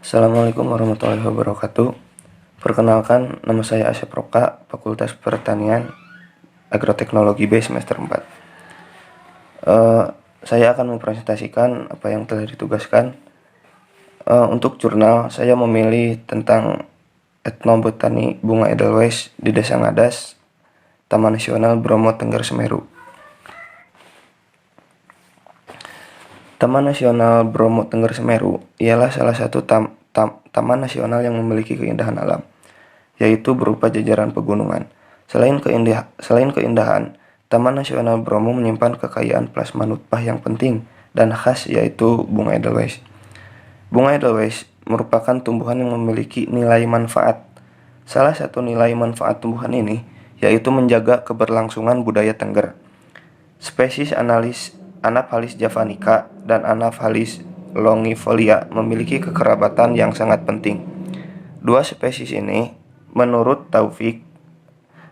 Assalamualaikum warahmatullahi wabarakatuh. Perkenalkan, nama saya Asep Roka, Fakultas Pertanian Agroteknologi B semester 4. Saya akan mempresentasikan apa yang telah ditugaskan. Untuk jurnal, saya memilih tentang etnobotani bunga Edelweiss di Desa Ngadas, Taman Nasional Bromo Tengger Semeru. Taman Nasional Bromo Tengger Semeru ialah salah satu taman nasional yang memiliki keindahan alam, yaitu berupa jajaran pegunungan. Selain keindahan, Taman Nasional Bromo menyimpan kekayaan plasma nutpah yang penting dan khas, yaitu bunga Edelweiss. Bunga Edelweiss merupakan tumbuhan yang memiliki nilai manfaat. Salah satu nilai manfaat tumbuhan ini yaitu menjaga keberlangsungan budaya Tengger. Spesies Anaphalis javanica dan Anaphalis longifolia memiliki kekerabatan yang sangat penting. Dua spesies ini, menurut Taufik,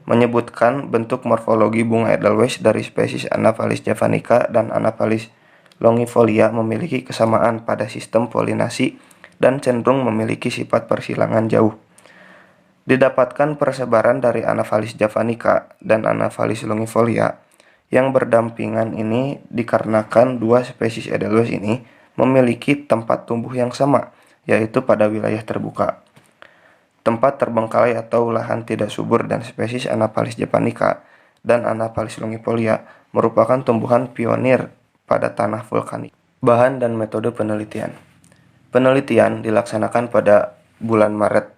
menyebutkan bentuk morfologi bunga Edelweiss dari spesies Anaphalis javanica dan Anaphalis longifolia memiliki kesamaan pada sistem polinasi dan cenderung memiliki sifat persilangan jauh. Didapatkan persebaran dari Anaphalis javanica dan Anaphalis longifolia yang berdampingan ini dikarenakan dua spesies Edelweiss ini memiliki tempat tumbuh yang sama, yaitu pada wilayah terbuka, tempat terbengkalai atau lahan tidak subur, dan spesies Anaphalis javanica dan Anaphalis longifolia merupakan tumbuhan pionir pada tanah vulkanik. Bahan dan metode penelitian. Penelitian dilaksanakan pada bulan Maret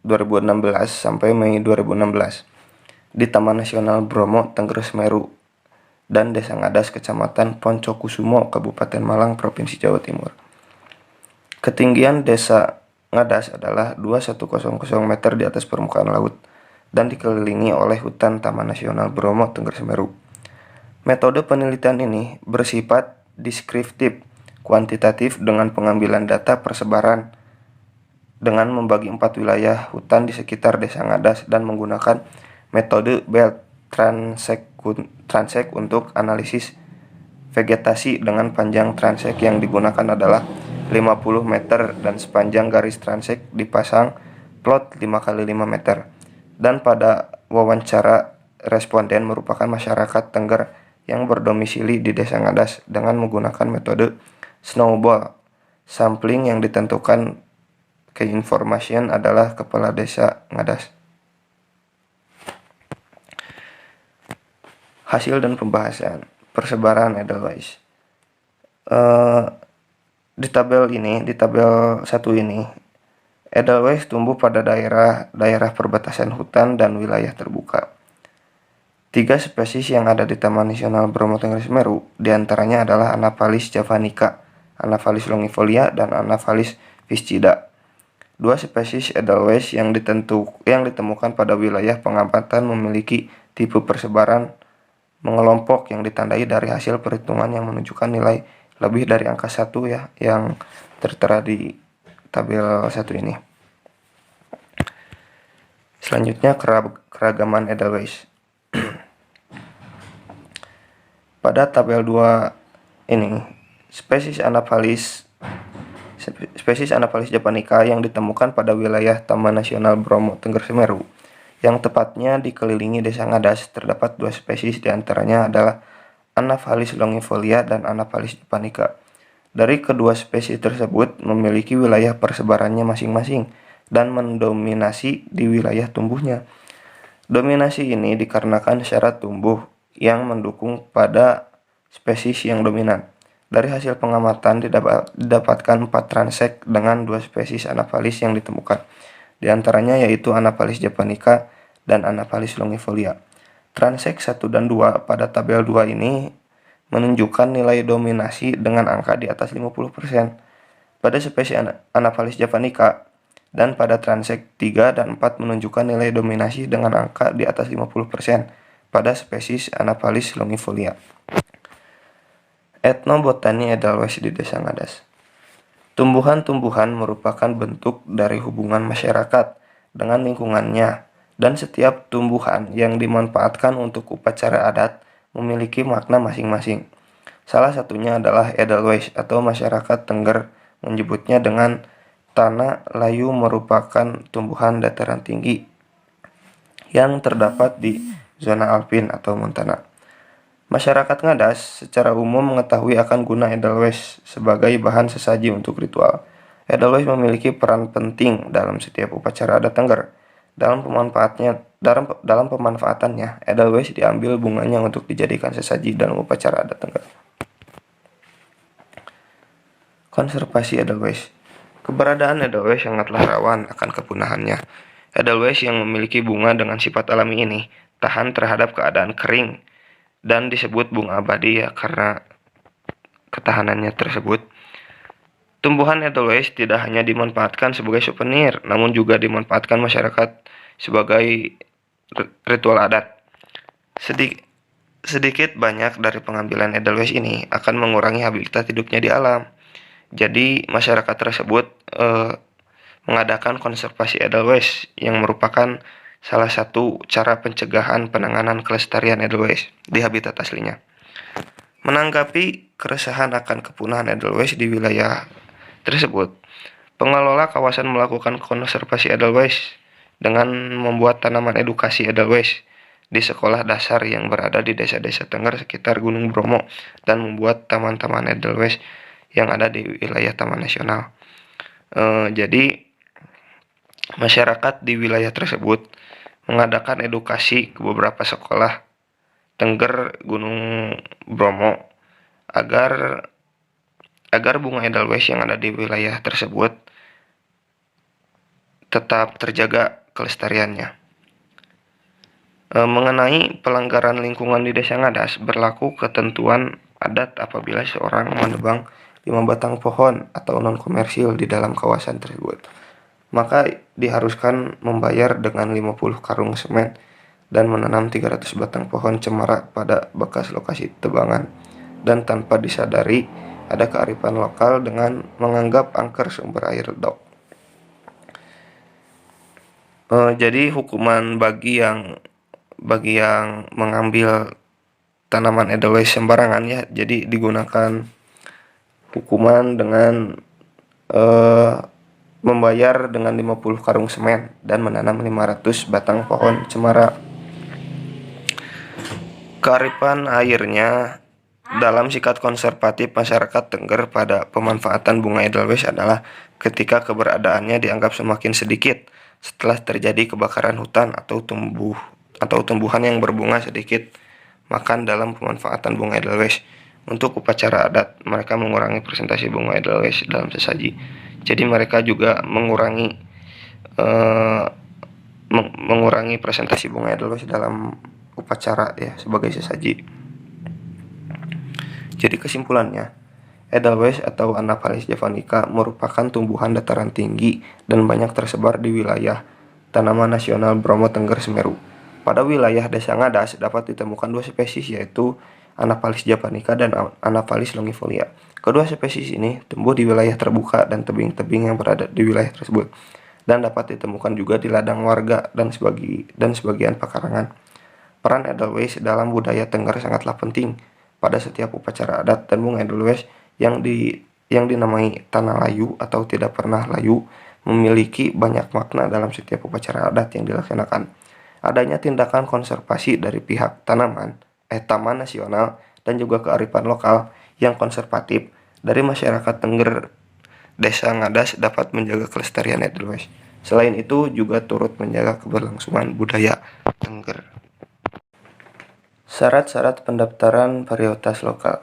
2016 sampai Mei 2016 di Taman Nasional Bromo Tengger Semeru dan Desa Ngadas, Kecamatan Poncokusumo, Kabupaten Malang, Provinsi Jawa Timur. Ketinggian Desa Ngadas adalah 2100 meter di atas permukaan laut dan dikelilingi oleh hutan Taman Nasional Bromo Tengger Semeru. Metode penelitian ini bersifat deskriptif, kuantitatif dengan pengambilan data persebaran dengan membagi 4 wilayah hutan di sekitar Desa Ngadas dan menggunakan metode belt transect untuk analisis vegetasi dengan panjang transect yang digunakan adalah 50 meter dan sepanjang garis transect dipasang plot 5x5 meter. Dan pada wawancara, responden merupakan masyarakat Tengger yang berdomisili di Desa Ngadas dengan menggunakan metode snowball sampling yang ditentukan key information adalah kepala Desa Ngadas. Hasil dan pembahasan persebaran Edelweiss. Di tabel 1 ini, Edelweiss tumbuh pada daerah perbatasan hutan dan wilayah terbuka. 3 spesies yang ada di Taman Nasional Bromo Tengger Semeru diantaranya adalah Anaphalis javanica, Anaphalis longifolia, dan Anaphalis viscida. 2 spesies Edelweiss yang ditemukan pada wilayah pengamatan memiliki tipe persebaran mengelompok yang ditandai dari hasil perhitungan yang menunjukkan nilai lebih dari angka 1 ya, yang tertera di tabel 1 ini. Selanjutnya, keragaman Edelweiss. Pada tabel 2 ini, spesies Anaphalis javanica yang ditemukan pada wilayah Taman Nasional Bromo Tengger Semeru, yang tepatnya dikelilingi Desa Ngadas, terdapat 2 spesies, diantaranya adalah Anaphalis longifolia dan Anaphalis javanica. Dari kedua spesies tersebut memiliki wilayah persebarannya masing-masing dan mendominasi di wilayah tumbuhnya. Dominasi ini dikarenakan syarat tumbuh yang mendukung pada spesies yang dominan. Dari hasil pengamatan didapatkan 4 transect dengan 2 spesies Anaphalis yang ditemukan. Di antaranya yaitu Anaphalis javanica dan Anaphalis longifolia. Transect 1 dan 2 pada tabel 2 ini menunjukkan nilai dominasi dengan angka di atas 50% pada spesies Anaphalis javanica, dan pada transect 3 dan 4 menunjukkan nilai dominasi dengan angka di atas 50% pada spesies Anaphalis longifolia. Etnobotani Edelweiss di Desa Ngadas. Tumbuhan-tumbuhan merupakan bentuk dari hubungan masyarakat dengan lingkungannya, dan setiap tumbuhan yang dimanfaatkan untuk upacara adat memiliki makna masing-masing. Salah satunya adalah Edelweiss atau masyarakat Tengger menyebutnya dengan Tanah layu merupakan tumbuhan dataran tinggi yang terdapat di zona alpin atau montana. Masyarakat Ngadas secara umum mengetahui akan guna edelweiss sebagai bahan sesaji untuk ritual. Edelweiss memiliki peran penting dalam setiap upacara adat Tengger. Dalam pemanfaatannya, edelweiss diambil bunganya untuk dijadikan sesaji dalam upacara adat Tengger. Konservasi edelweiss. Keberadaan edelweiss sangatlah rawan akan kepunahannya. Edelweiss yang memiliki bunga dengan sifat alami ini tahan terhadap keadaan kering dan disebut bunga abadi ya karena ketahanannya tersebut. Tumbuhan edelweiss tidak hanya dimanfaatkan sebagai souvenir, namun juga dimanfaatkan masyarakat sebagai ritual adat. Sedikit banyak dari pengambilan edelweiss ini akan mengurangi habitat hidupnya di alam. Jadi masyarakat tersebut mengadakan konservasi edelweiss yang merupakan salah satu cara pencegahan penanganan kelestarian edelweiss di habitat aslinya. Menanggapi keresahan akan kepunahan edelweiss di wilayah tersebut, pengelola kawasan melakukan konservasi edelweiss dengan membuat tanaman edukasi edelweiss di sekolah dasar yang berada di desa-desa Tengger sekitar Gunung Bromo dan membuat taman-taman edelweiss yang ada di wilayah Taman Nasional. Jadi masyarakat di wilayah tersebut mengadakan edukasi ke beberapa sekolah Tengger Gunung Bromo agar bunga edelweiss yang ada di wilayah tersebut tetap terjaga kelestariannya. Mengenai pelanggaran lingkungan di Desa Ngadas, berlaku ketentuan adat apabila seorang menebang 5 batang pohon atau non-komersil di dalam kawasan tersebut, maka diharuskan membayar dengan 50 karung semen dan menanam 300 batang pohon cemara pada bekas lokasi tebangan, dan tanpa disadari ada kearifan lokal dengan menganggap angker sumber air dok. Jadi hukuman bagi yang mengambil tanaman edelweiss sembarangan ya, jadi digunakan hukuman dengan membayar dengan 50 karung semen dan menanam 500 batang pohon cemara. Kearifan airnya dalam sikap konservatif masyarakat Tengger pada pemanfaatan bunga edelweiss adalah ketika keberadaannya dianggap semakin sedikit setelah terjadi kebakaran hutan atau tumbuhan yang berbunga sedikit makan dalam pemanfaatan bunga edelweiss. Untuk upacara adat, mereka mengurangi presentasi bunga edelweiss dalam sesaji. Jadi mereka juga mengurangi presentasi bunga edelweiss dalam upacara ya sebagai sesaji. Jadi kesimpulannya, edelweiss atau Anaphalis javanica merupakan tumbuhan dataran tinggi dan banyak tersebar di wilayah Tanaman Nasional Bromo Tengger Semeru. Pada wilayah Desa Ngadas dapat ditemukan 2 spesies, yaitu Anaphalis javanica dan Anaphalis longifolia. Kedua spesies ini tumbuh di wilayah terbuka dan tebing-tebing yang berada di wilayah tersebut, dan dapat ditemukan juga di ladang warga dan sebagian pekarangan. Peran edelweiss dalam budaya Tengger sangatlah penting. Pada setiap upacara adat, dan bunga edelweiss yang dinamai tanah layu atau tidak pernah layu memiliki banyak makna dalam setiap upacara adat yang dilaksanakan. Adanya tindakan konservasi dari pihak Taman Nasional dan juga kearifan lokal yang konservatif dari masyarakat Tengger Desa Ngadas dapat menjaga kelestarian edelweiss. Selain itu juga turut menjaga keberlangsungan budaya Tengger. Syarat-syarat pendaftaran varietas lokal.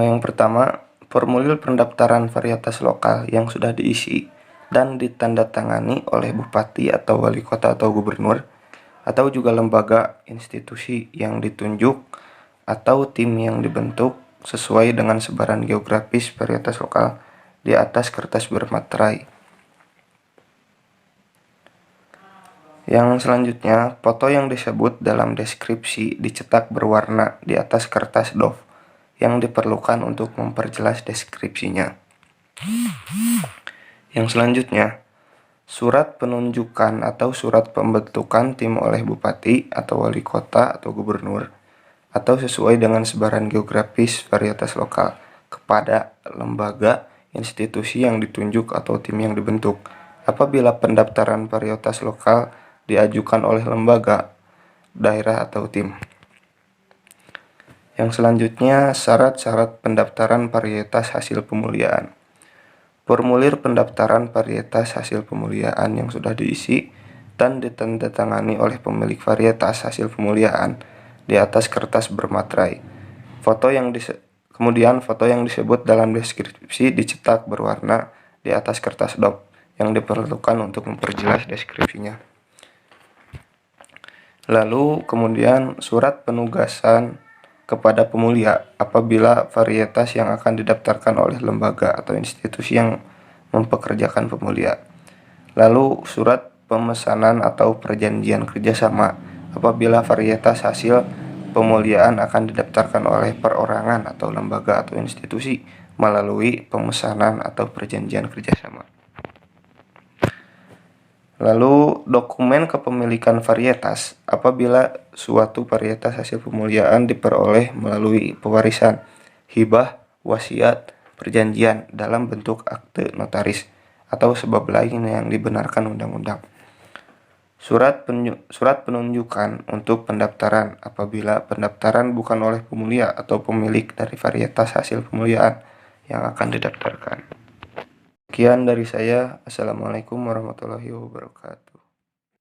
Yang pertama, formulir pendaftaran varietas lokal yang sudah diisi dan ditandatangani oleh bupati atau wali kota atau gubernur, atau juga lembaga institusi yang ditunjuk atau tim yang dibentuk sesuai dengan sebaran geografis varietas lokal di atas kertas bermaterai. Yang selanjutnya, foto yang disebut dalam deskripsi dicetak berwarna di atas kertas doff yang diperlukan untuk memperjelas deskripsinya. Yang selanjutnya, surat penunjukan atau surat pembentukan tim oleh bupati atau wali kota atau gubernur atau sesuai dengan sebaran geografis varietas lokal kepada lembaga institusi yang ditunjuk atau tim yang dibentuk. Apabila pendaftaran varietas lokal diajukan oleh lembaga, daerah atau tim. Yang selanjutnya, syarat-syarat pendaftaran varietas hasil pemuliaan. Formulir pendaftaran varietas hasil pemuliaan yang sudah diisi dan ditandatangani oleh pemilik varietas hasil pemuliaan di atas kertas bermaterai. Kemudian foto yang disebut dalam deskripsi dicetak berwarna di atas kertas dop yang diperlukan untuk memperjelas deskripsinya. Lalu kemudian surat penugasan kepada pemulia apabila varietas yang akan didaftarkan oleh lembaga atau institusi yang mempekerjakan pemulia. Lalu surat pemesanan atau perjanjian kerjasama apabila varietas hasil pemuliaan akan didaftarkan oleh perorangan atau lembaga atau institusi melalui pemesanan atau perjanjian kerjasama. Lalu dokumen kepemilikan varietas apabila suatu varietas hasil pemuliaan diperoleh melalui pewarisan, hibah, wasiat, perjanjian dalam bentuk akte notaris atau sebab lain yang dibenarkan undang-undang. Surat penunjukan untuk pendaftaran apabila pendaftaran bukan oleh pemulia atau pemilik dari varietas hasil pemuliaan yang akan didaftarkan. Sekian dari saya. Assalamualaikum warahmatullahi wabarakatuh.